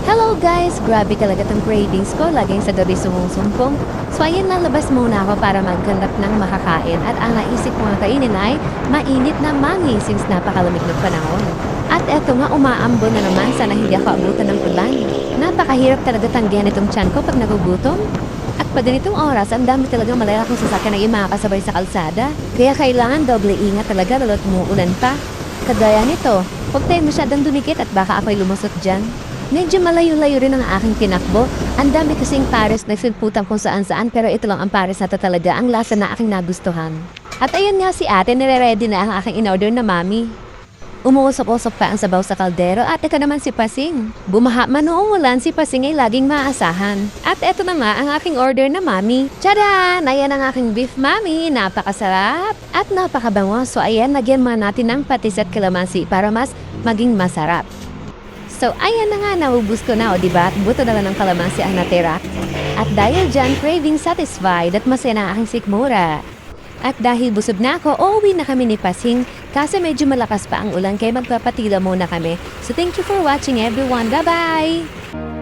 Hello guys! Grabe talaga tong cravings ko. Laging sa gabi sumusumpong. So ayan, lalabas muna ako para maghanap ng makakain. At ang naisip ko nga kainin ay mainit na mami since napakalamig ng panahon. At eto nga, umaambon na naman. Sana hindi ako abutan ng ulan. Napakahirap talaga tanggihan itong tiyan ko pag nagugutom. At pa ganitong oras, ang dami talagang malalaking sasakyan na imakasabay sa kalsada. Kaya kailangan doble ingat talaga lalo't umuulan pa. Kagaya nito, huwag tayo masyadong dumikit at baka ako'y lumusot dyan. Medyo malayo-layo rin ang aking tinakbo. Ang dami kasing pares na sinputan kung saan-saan pero ito lang ang pares na talaga ang lasa na aking nagustuhan. At ayun nga si ate, nire-ready na ang aking in-order na mami. Umuusok-usok pa ang sabaw sa kaldero at ito naman si Pasing. Bumaha man noong ulan, si Pasing ay laging maasahan. At ito na nga ang aking order na mami. Tchadan! Ayan ang aking beef mami. Napakasarap at napakabango. So ayan, lagyan man natin ng patis at kalamansi para mas maging masarap. So ayan na nga, naubos ko na o diba? At buto na lang ng kalamansi ang natira. At dahil dyan, craving satisfied at masaya na ang aking sikmura. At dahil busog na ako, uuwi na kami ni Pasing kasi medyo malakas pa ang ulan kaya magpapatila muna kami. So thank you for watching everyone. Bye-bye!